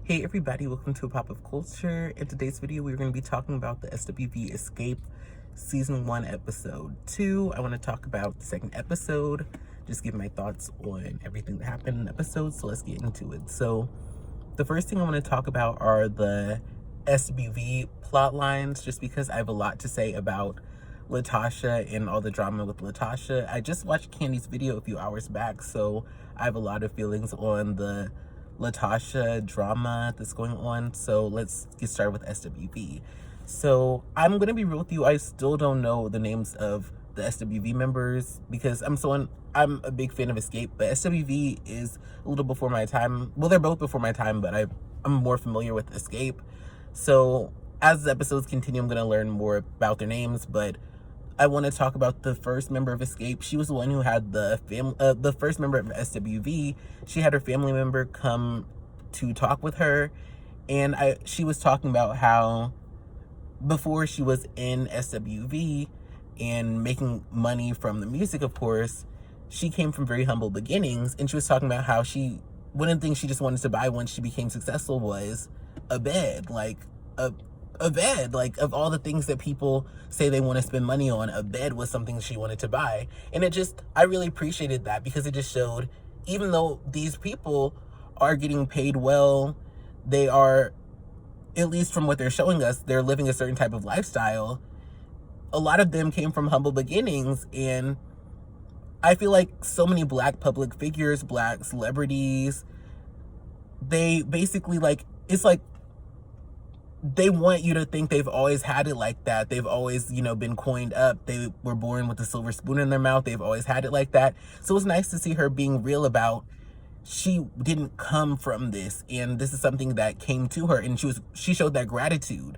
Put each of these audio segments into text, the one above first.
Hey everybody, welcome to Pop of Culture. In today's video, we're going to be talking about the SWV Xscape Season 1, Episode 2. I want to talk about the second episode, just give my thoughts on everything that happened in the episode, so let's get into it. So, the first thing I want to talk about are the SWV plot lines, just because I have a lot to say about Latocha and all the drama with Latocha. I just watched Candy's video a few hours back, so I have a lot of feelings on the Latocha drama that's going on. So let's get started with SWV. So I'm going to be real with you, I still don't know the names of the SWV members because I'm a big fan of Xscape, but SWV is a little before my time. Well, they're both before my time, but I'm more familiar with Xscape. So as the episodes continue, I'm going to learn more about their names, but I want to talk about the first member of Xscape. She was the one who had the first member of SWV. She had her family member come to talk with her, and she was talking about how before she was in SWV and making money from the music, of course, she came from very humble beginnings, and she was talking about how one of the things she just wanted to buy once she became successful was a bed, like a bed. Like, of all the things that people say they want to spend money on, a bed was something she wanted to buy. And I really appreciated that, because it just showed, even though these people are getting paid well, they are, at least from what they're showing us, they're living a certain type of lifestyle. A lot of them came from humble beginnings, and I feel like so many Black public figures, Black celebrities, they basically, it's like they want you to think they've always had it like that. They've always, been coined up. They were born with a silver spoon in their mouth. They've always had it like that. So it's nice to see her being real about she didn't come from this, and this is something that came to her, and she showed that gratitude.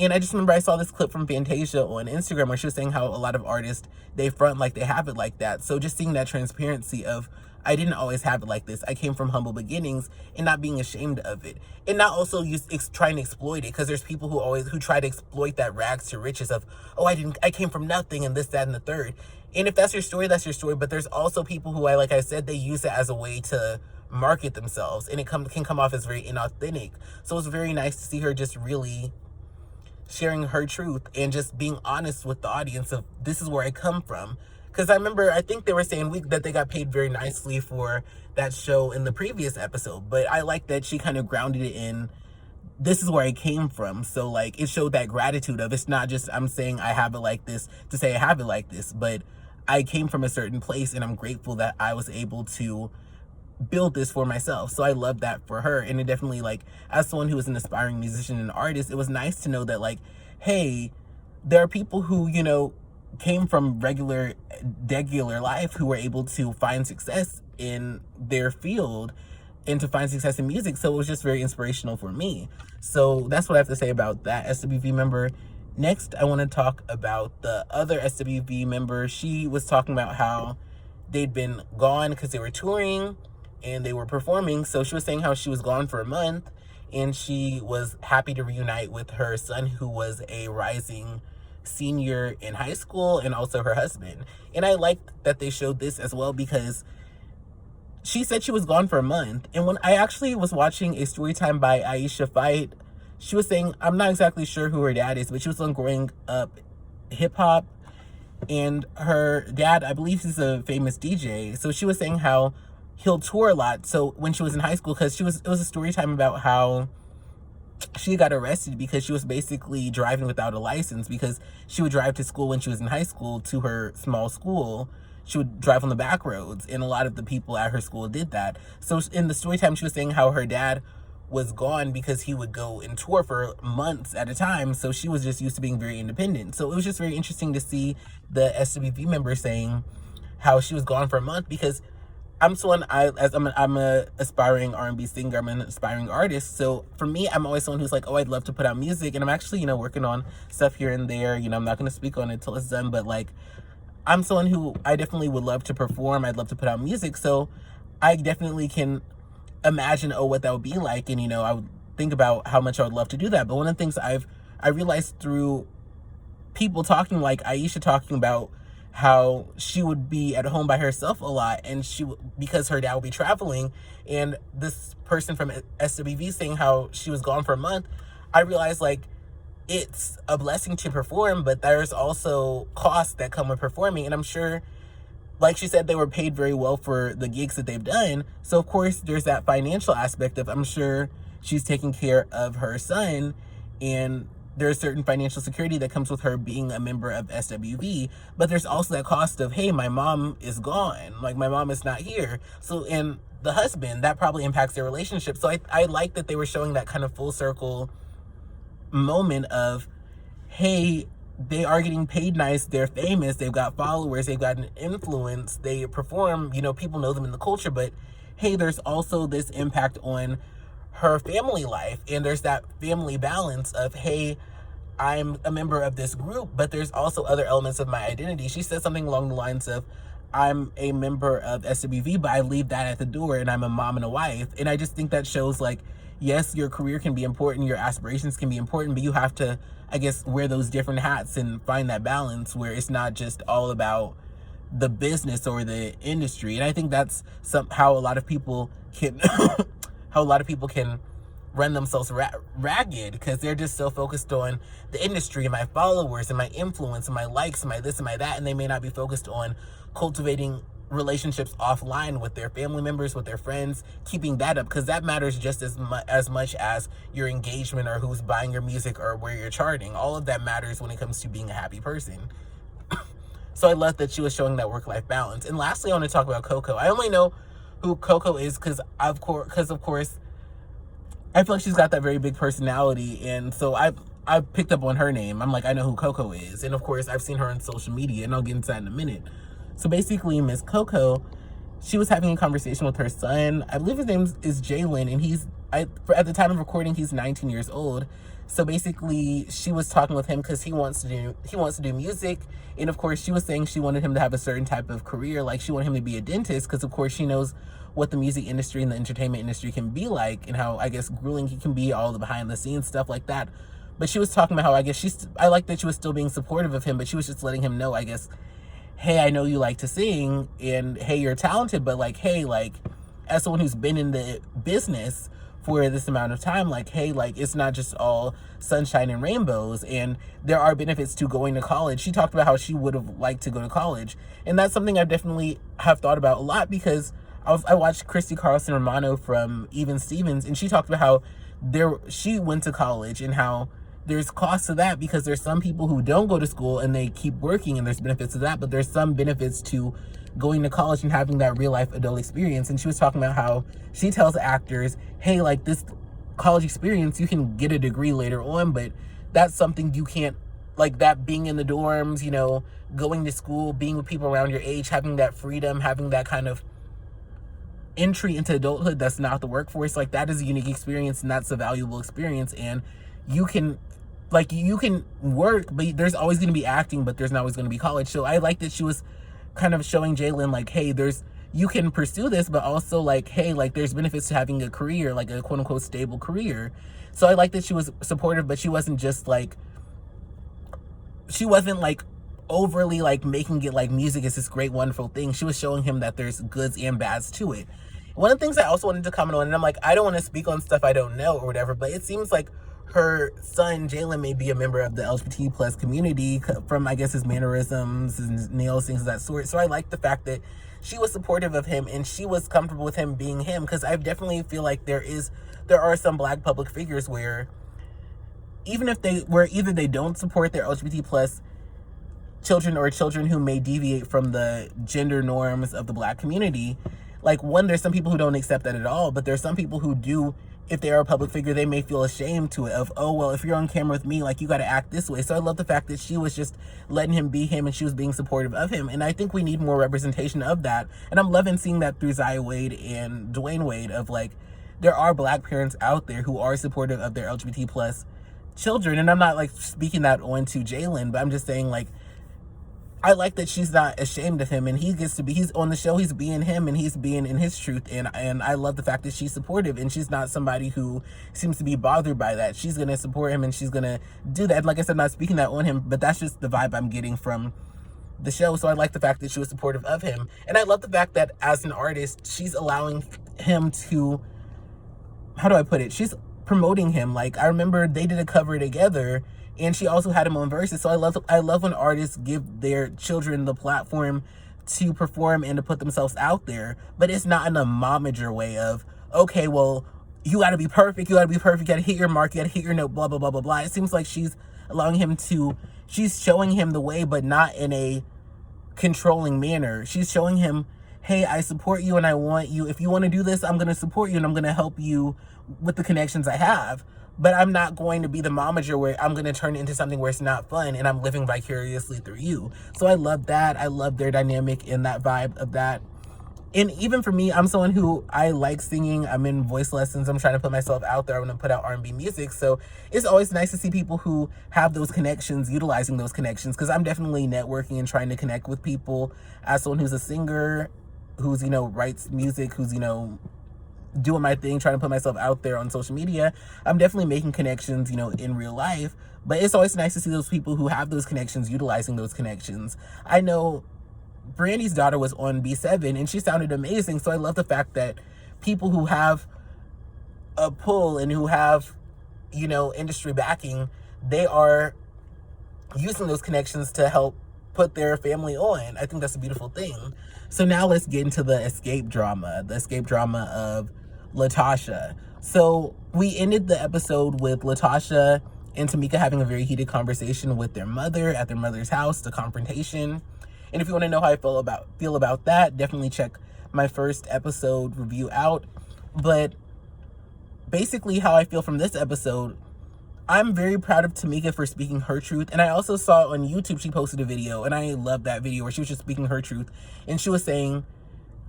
And I just remember I saw this clip from Fantasia on Instagram where she was saying how a lot of artists, they front like they have it like that. So just seeing that transparency of, I didn't always have it like this. I came from humble beginnings, and not being ashamed of it. And not also trying to exploit it, because there's people who try to exploit that rags to riches of, oh, I came from nothing and this, that, and the third. And if that's your story, that's your story. But there's also people who, like I said, they use it as a way to market themselves, and it can come off as very inauthentic. So it's very nice to see her just really sharing her truth and just being honest with the audience of, this is where I come from. Because I think they were saying that they got paid very nicely for that show in the previous episode, but I like that she kind of grounded it in, this is where I came from. So it showed that gratitude of, it's not just I'm saying I have it like this to say I have it like this, but I came from a certain place, and I'm grateful that I was able to build this for myself. So I love that for her. And it definitely, as someone who is an aspiring musician and artist, it was nice to know that, hey, there are people who, came from regular life who were able to find success in their field and to find success in music. So it was just very inspirational for me. So that's what I have to say about that SWV member. Next, I want to talk about the other SWV member. She was talking about how they'd been gone because they were touring and they were performing. So she was saying how she was gone for a month, and she was happy to reunite with her son, who was a rising senior in high school, and also her husband. And I liked that they showed this as well, because she said she was gone for a month. And when I actually was watching a story time by 𝘎𝙪𝙗𝙗, she was saying, I'm not exactly sure who her dad is, but she was on Growing Up Hip Hop, and her dad, I believe he's a famous DJ. So she was saying how he'll tour a lot. So when she was in high school, because it was a story time about how she got arrested because she was basically driving without a license, because she would drive to school when she was in high school, to her small school. She would drive on the back roads, and a lot of the people at her school did that. So in the story time, she was saying how her dad was gone because he would go and tour for months at a time. So she was just used to being very independent. So it was just very interesting to see the SWV member saying how she was gone for a month, because I'm a aspiring R&B singer, I'm an aspiring artist. So for me, I'm always someone who's like, oh, I'd love to put out music. And I'm actually, working on stuff here and there. I'm not going to speak on it till it's done. But I'm someone who, I definitely would love to perform. I'd love to put out music. So I definitely can imagine, what that would be like. And, I would think about how much I would love to do that. But one of the things I realized through people talking, like Aisha talking about how she would be at home by herself a lot, and because her dad would be traveling, and this person from SWV saying how she was gone for a month, I realized, like, it's a blessing to perform, but there's also costs that come with performing. And I'm sure, like she said, they were paid very well for the gigs that they've done. So of course there's that financial aspect of, I'm sure she's taking care of her son, and there's certain financial security that comes with her being a member of SWV, but there's also that cost of, hey, my mom is gone, like my mom is not here. So, and the husband, that probably impacts their relationship. So I like that they were showing that kind of full circle moment of, hey, they are getting paid nice, they're famous, they've got followers, they've got an influence, they perform, you know, people know them in the culture, but hey, there's also this impact on her family life, and there's that family balance of, hey, I'm a member of this group, but there's also other elements of my identity. She said something along the lines of, I'm a member of SWV, but I leave that at the door, and I'm a mom and a wife. And I just think that shows, like, yes, your career can be important, your aspirations can be important, but you have to, I guess, wear those different hats and find that balance where it's not just all about the business or the industry. And I think that's how a lot of people can how a lot of people can run themselves ragged, because they're just so focused on the industry and my followers and my influence and my likes and my this and my that, and they may not be focused on cultivating relationships offline with their family members, with their friends, keeping that up, because that matters just as much as your engagement or who's buying your music or where you're charting. All of that matters when it comes to being a happy person. So I love that she was showing that work-life balance. And lastly, I want to talk about Coco. I only know who Coco is because of course I feel like she's got that very big personality, and so I picked up on her name. I'm like, I know who Coco is, and of course I've seen her on social media, and I'll get into that in a minute. So basically, Miss Coco, she was having a conversation with her son. I believe his name is Jalen, and at the time of recording, he's 19 years old. So basically, she was talking with him because he wants to do music, and of course, she was saying she wanted him to have a certain type of career, like she wanted him to be a dentist, because of course she knows what the music industry and the entertainment industry can be like, and how, I guess, grueling he can be, all the behind the scenes stuff like that. But she was talking about how, I guess, I like that she was still being supportive of him, but she was just letting him know, I guess, hey, I know you like to sing, and hey, you're talented, but like, hey, like, as someone who's been in the business for this amount of time, like, hey, like, it's not just all sunshine and rainbows, and there are benefits to going to college. She talked about how she would have liked to go to college, and that's something I definitely have thought about a lot, because I watched Christy Carlson Romano from Even Stevens, and she talked about how she went to college and how there's costs to that, because there's some people who don't go to school and they keep working, and there's benefits to that, but there's some benefits to going to college and having that real life adult experience. And she was talking about how she tells actors, hey, like, this college experience, you can get a degree later on, but that's something you can't, like, that being in the dorms, you know, going to school, being with people around your age, having that freedom, having that kind of entry into adulthood that's not the workforce, like, that is a unique experience, and that's a valuable experience. And you can work, but there's always going to be acting, but there's not always going to be college. So I like that she was kind of showing Jalen, like, hey, you can pursue this, but also, like, hey, like, there's benefits to having a career, like a quote unquote stable career. So I like that she was supportive, but she wasn't like overly like making it like music is this great wonderful thing. She was showing him that there's goods and bads to it. One of the things I also wanted to comment on, and I'm like, I don't want to speak on stuff I don't know or whatever, but it seems like her son Jalen may be a member of the LGBT plus community from, I guess, his mannerisms, his nails, things of that sort. So I like the fact that she was supportive of him and she was comfortable with him being him, because I definitely feel like there are some Black public figures where either they don't support their LGBT plus children, or children who may deviate from the gender norms of the Black community. Like, one, there's some people who don't accept that at all, but there's some people who do. If they are a public figure, they may feel ashamed to it of, oh, well, if you're on camera with me, like, you got to act this way. So I love the fact that she was just letting him be him and she was being supportive of him. And I think we need more representation of that. And I'm loving seeing that through 𝘎𝑖 Wade and Dwayne Wade, of, like, there are Black parents out there who are supportive of their LGBT plus children. And I'm not, like, speaking that onto Jalen, but I'm just saying, like, I like that she's not ashamed of him, and he's on the show, he's being him, and he's being in his truth, and I love the fact that she's supportive, and she's not somebody who seems to be bothered by that. She's going to support him, and she's going to do that. Like I said, I'm not speaking that on him, but that's just the vibe I'm getting from the show. So I like the fact that she was supportive of him. And I love the fact that as an artist, she's allowing him to, how do I put it? She's promoting him. Like, I remember they did a cover together and she also had him on Versus. So I love when artists give their children the platform to perform and to put themselves out there. But it's not in a momager way of, okay, well, you got to be perfect. You got to be perfect. You got to hit your mark. You got to hit your note, blah, blah, blah, blah, blah. It seems like she's allowing him to, she's showing him the way, but not in a controlling manner. She's showing him, hey, I support you and I want you. If you want to do this, I'm going to support you and I'm going to help you with the connections I have. But I'm not going to be the momager where I'm going to turn it into something where it's not fun and I'm living vicariously through you. So I love that. I love their dynamic and that vibe of that. And even for me, I'm someone who, I like singing. I'm in voice lessons. I'm trying to put myself out there. I want to put out R&B music. So it's always nice to see people who have those connections, utilizing those connections, because I'm definitely networking and trying to connect with people. As someone who's a singer, who's, you know, writes music, who's, you know, doing my thing, trying to put myself out there on social media, I'm definitely making connections, you know, in real life. But it's always nice to see those people who have those connections, utilizing those connections. I know Brandy's daughter was on B7 and she sounded amazing. So I love the fact that people who have a pull and who have, you know, industry backing, they are using those connections to help put their family on. I think that's a beautiful thing. So now let's get into the escape drama of Latocha. So we ended the episode with Latocha and Tamika having a very heated conversation with their mother at their mother's house, the confrontation. And if you want to know how I feel about that, definitely check my first episode review out. But basically how I feel from this episode, I'm very proud of Tamika for speaking her truth. And I also saw on YouTube, she posted a video, and I love that video where she was just speaking her truth. And she was saying,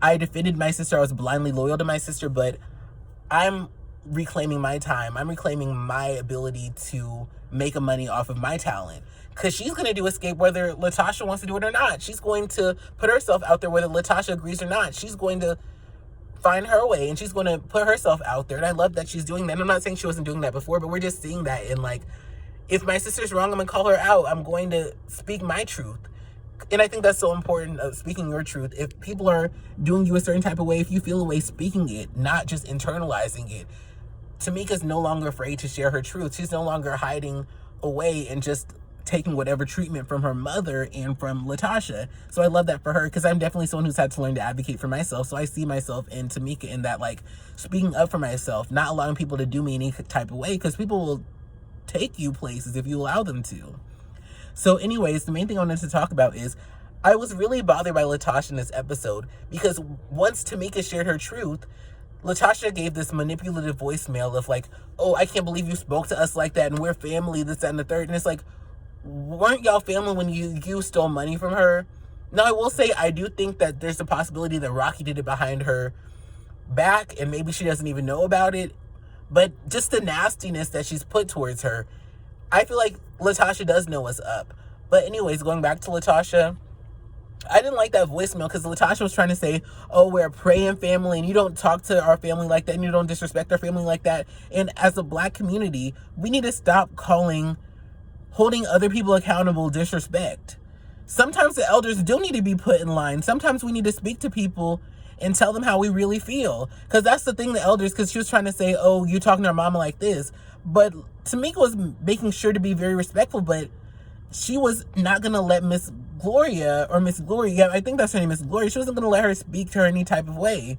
I defended my sister. I was blindly loyal to my sister, but I'm reclaiming my time. I'm reclaiming my ability to make money off of my talent. Because she's going to do Escape whether Latocha wants to do it or not. She's going to put herself out there whether Latocha agrees or not. She's going to find her way and she's going to put herself out there. And I love that she's doing that. And I'm not saying she wasn't doing that before, but we're just seeing that. And like, if my sister's wrong, I'm going to call her out. I'm going to speak my truth. And I think that's so important, of speaking your truth. If people are doing you a certain type of way, if you feel a way, speaking it, not just internalizing it. Tamika's no longer afraid to share her truth. She's no longer hiding away and just taking whatever treatment from her mother and from Latocha. So I love that for her, because I'm definitely someone who's had to learn to advocate for myself. So I see myself in Tamika in that, like, speaking up for myself, not allowing people to do me any type of way, because people will take you places if you allow them to. So anyways, the main thing I wanted to talk about is I was really bothered by Latocha in this episode, because once Tamika shared her truth, Latocha gave this manipulative voicemail of like, oh, I can't believe you spoke to us like that and we're family, this, that, and the third. And it's like, weren't y'all family when you stole money from her? Now, I will say, I do think that there's a possibility that Rocky did it behind her back and maybe she doesn't even know about it. But just the nastiness that she's put towards her, I feel like Latocha does know what's up. But anyways, going back to Latocha, I didn't like that voicemail because Latocha was trying to say, oh, we're a praying family and you don't talk to our family like that and you don't disrespect our family like that. And as a Black community, we need to stop holding other people accountable disrespect. Sometimes the elders do need to be put in line. Sometimes we need to speak to people and tell them how we really feel. Because that's the thing, the elders, because she was trying to say, oh, you're talking to our mama like this. But Tamika was making sure to be very respectful, but she was not going to let Miss Gloria, yeah, I think that's her name, Miss Gloria, she wasn't going to let her speak to her any type of way.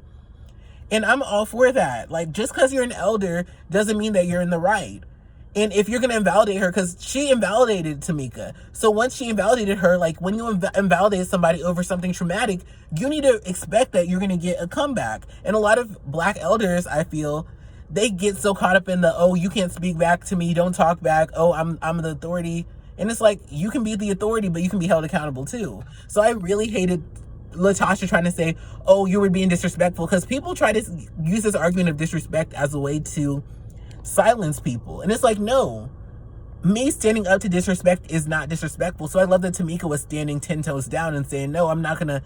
And I'm all for that. Like, just because you're an elder doesn't mean that you're in the right. And if you're going to invalidate her, because she invalidated Tamika. So once she invalidated her, like when you invalidate somebody over something traumatic, you need to expect that you're going to get a comeback. And a lot of Black elders, I feel, they get so caught up in the, oh, you can't speak back to me, don't talk back, oh, I'm the authority. And it's like, you can be the authority, but you can be held accountable too. So I really hated Latocha trying to say, oh, you were being disrespectful, because people try to use this argument of disrespect as a way to silence people. And it's like, no, me standing up to disrespect is not disrespectful. So I love that Tamika was standing 10 toes down and saying, no, I'm not gonna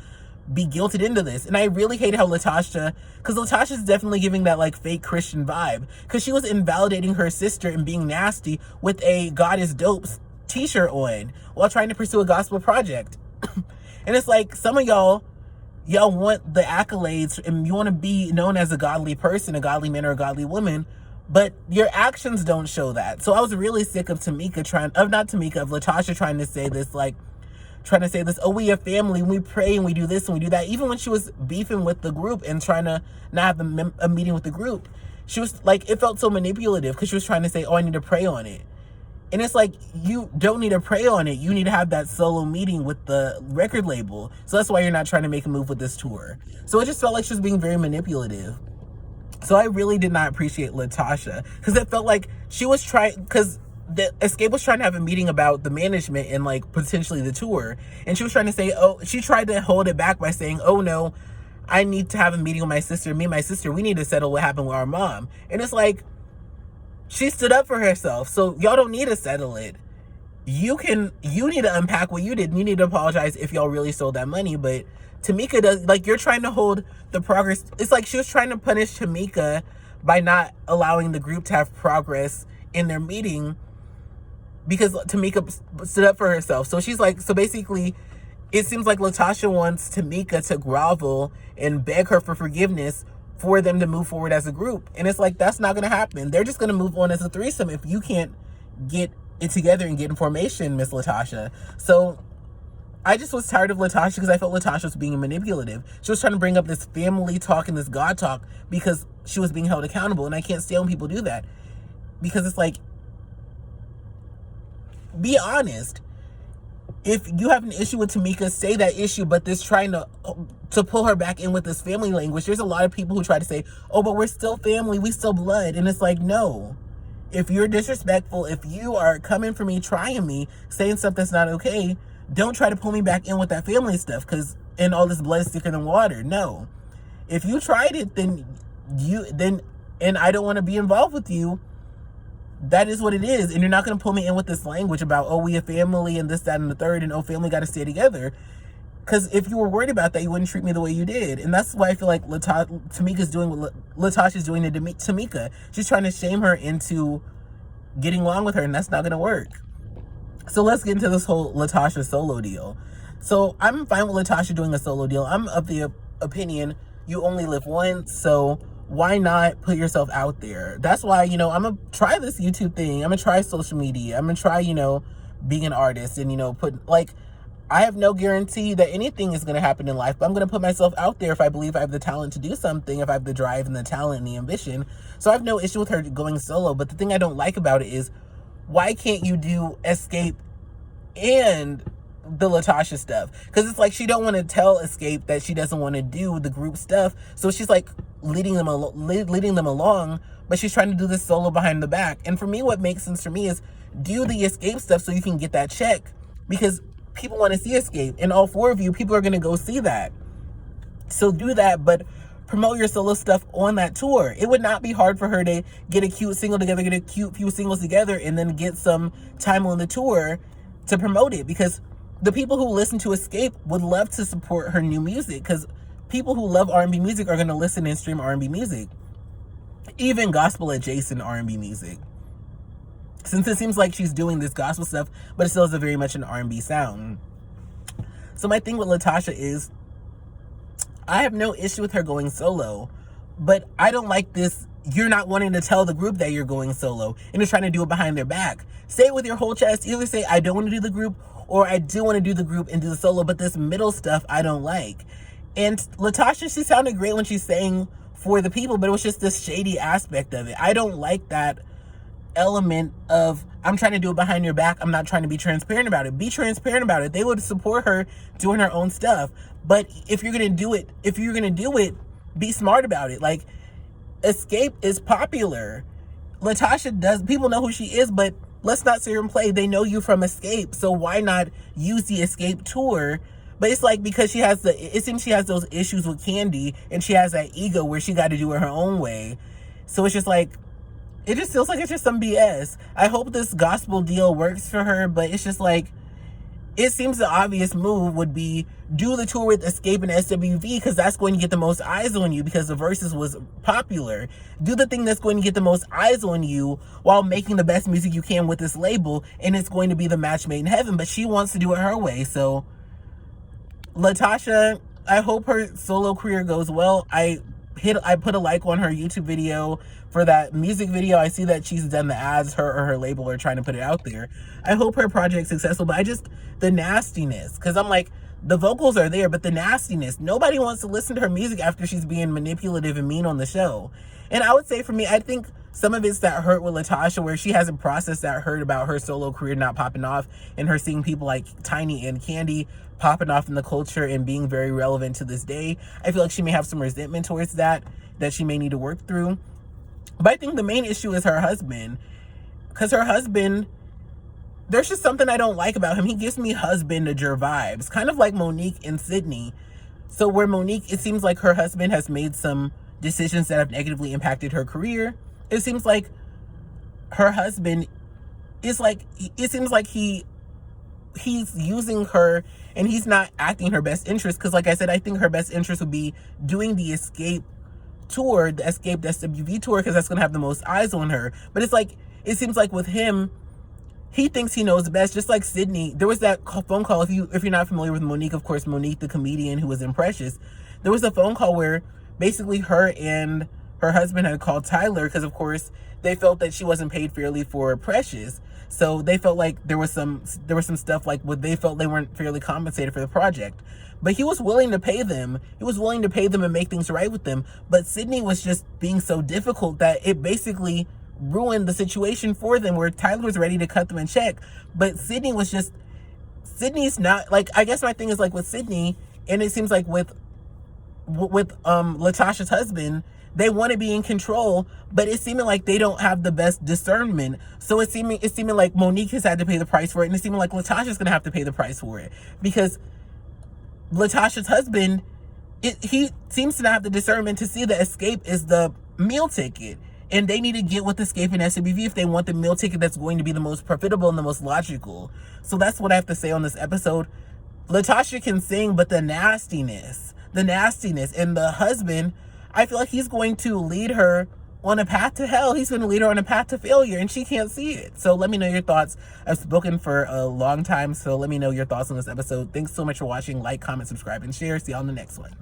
be guilted into this. And I really hate how Latocha, because Latocha's definitely giving that like fake Christian vibe, because she was invalidating her sister and being nasty with a God is Dope t-shirt on while trying to pursue a gospel project. And it's like, some of y'all want the accolades and you want to be known as a godly person, a godly man or a godly woman, but your actions don't show that. So I was really sick of Latocha trying to say this, oh, we a family, we pray and we do this and we do that. Even when she was beefing with the group and trying to not have a meeting with the group, she was like, it felt so manipulative because she was trying to say, oh, I need to pray on it. And it's like, you don't need to pray on it. You need to have that solo meeting with the record label. So that's why you're not trying to make a move with this tour. So it just felt like she was being very manipulative. So I really did not appreciate Latocha, because it felt like she was because the Xscape was trying to have a meeting about the management and like potentially the tour. And she was trying to say, she tried to hold it back by saying, oh no, I need to have a meeting with my sister. Me and my sister, we need to settle what happened with our mom. And it's like, she stood up for herself. So y'all don't need to settle it. You need to unpack what you did. And you need to apologize if y'all really stole that money. But Tamika does, like, you're trying to hold the progress. It's like she was trying to punish Tamika by not allowing the group to have progress in their meeting, because Tamika stood up for herself. So she's like, so basically, it seems like Latocha wants Tamika to grovel and beg her for forgiveness for them to move forward as a group. And it's like, that's not going to happen. They're just going to move on as a threesome if you can't get it together and get information, Miss Latocha. So I just was tired of Latocha because I felt Latocha was being manipulative. She was trying to bring up this family talk and this God talk because she was being held accountable. And I can't stand when people do that, because it's like, be honest. If you have an issue with Tamika, say that issue, but this trying to pull her back in with this family language. There's a lot of people who try to say, oh, but we're still family, we still blood. And it's like, no. If you're disrespectful, if you are coming for me, trying me, saying stuff that's not okay, don't try to pull me back in with that family stuff, and all this blood is thicker than water. No. If you tried it, and I don't want to be involved with you, that is what it is. And you're not going to pull me in with this language about, oh, we a family and this, that, and the third, and oh, family got to stay together. Because if you were worried about that, you wouldn't treat me the way you did. And that's why I feel like Tamika's doing what Latocha's doing to Tamika. She's trying to shame her into getting along with her, and that's not going to work. So let's get into this whole Latocha solo deal. So I'm fine with Latocha doing a solo deal. I'm of the opinion you only live once, so why not put yourself out there? That's why, I'm going to try this YouTube thing. I'm going to try social media. I'm going to try, being an artist and, I have no guarantee that anything is going to happen in life, but I'm going to put myself out there if I believe I have the talent to do something, if I have the drive and the talent and the ambition. So I have no issue with her going solo. But the thing I don't like about it is, why can't you do Xscape and the Latocha stuff? Because it's like she don't want to tell Xscape that she doesn't want to do the group stuff. So she's like leading them along, but she's trying to do this solo behind the back. And for me, what makes sense for me is do the Xscape stuff so you can get that check, because people want to see Xscape, and all four of you, people are going to go see that. So do that, but promote your solo stuff on that tour. It would not be hard for her to get a cute single together, get a cute few singles together, and then get some time on the tour to promote it, because the people who listen to Xscape would love to support her new music, because people who love R&B music are going to listen and stream R&B music, even gospel adjacent R&B music, since it seems like she's doing this gospel stuff, but it still has a very much an R&B sound. So my thing with Latocha is, I have no issue with her going solo, but I don't like this, you're not wanting to tell the group that you're going solo, and you're trying to do it behind their back. Say it with your whole chest. Either say, I don't want to do the group, or I do want to do the group and do the solo, but this middle stuff I don't like. And Latocha, she sounded great when she's sang for the people, but it was just this shady aspect of it. I don't like that element of, I'm trying to do it behind your back, I'm not trying to be transparent about it. Be transparent about it. They would support her doing her own stuff. But if you're gonna do it, be smart about it. Like, Xscape is popular. Latocha does, people know who she is, but let's not sit here and play. They know you from Xscape, so why not use the Xscape tour? But it's like, because it seems she has those issues with Candy, and she has that ego where she got to do it her own way. So it's just like, it just feels like it's just some BS. I hope this gospel deal works for her, but it's just like, it seems the obvious move would be do the tour with Xscape and SWV, because that's going to get the most eyes on you, because the Versus was popular. Do the thing that's going to get the most eyes on you while making the best music you can with this label, and it's going to be the match made in heaven. But she wants to do it her way, so Latocha, I hope her solo career goes well. I put a like on her YouTube video for that music video. I see that she's done the ads, her or her label are trying to put it out there. I hope her project's successful, but the nastiness, because I'm like, the vocals are there, but the nastiness, nobody wants to listen to her music after she's being manipulative and mean on the show. And I would say for me, I think some of it's that hurt with Latocha, where she hasn't processed that hurt about her solo career not popping off, and her seeing people like Tiny and Candy popping off in the culture and being very relevant to this day. I feel like she may have some resentment towards that she may need to work through. But I think the main issue is her husband, because her husband, there's just something I don't like about him. He gives me husband-ager vibes, kind of like Monique and Sydney. So where Monique, it seems like her husband has made some decisions that have negatively impacted her career. It seems like her husband is like, it seems like he's using her and he's not acting in her best interest. Because like I said, I think her best interest would be doing the Xscape tour, the Xscape SWV tour, because that's going to have the most eyes on her. But it's like, it seems like with him, he thinks he knows best. Just like Sydney, there was that phone call, if you're not familiar with Monique, of course, Monique, the comedian who was in Precious, there was a phone call where basically her and her husband had called Tyler, because of course they felt that she wasn't paid fairly for Precious. So they felt like there was some stuff like what they felt they weren't fairly compensated for the project. But he was willing to pay them. He was willing to pay them and make things right with them. But Sydney was just being so difficult that it basically ruined the situation for them, where Tyler was ready to cut them a check. But Sydney's not, like, I guess my thing is like with Sydney, and it seems like with Latocha's husband, they want to be in control, but it's seeming like they don't have the best discernment. So it's seeming like Monique has had to pay the price for it, and it's seeming like Latocha's going to have to pay the price for it, because Latocha's husband, he seems to not have the discernment to see that Xscape is the meal ticket, and they need to get with Xscape and SWV if they want the meal ticket that's going to be the most profitable and the most logical. So that's what I have to say on this episode. Latocha can sing, but the nastiness, and the husband, I feel like he's going to lead her on a path to hell. He's going to lead her on a path to failure, and she can't see it. So let me know your thoughts. I've spoken for a long time, so let me know your thoughts on this episode. Thanks so much for watching. Like, comment, subscribe, and share. See y'all in the next one.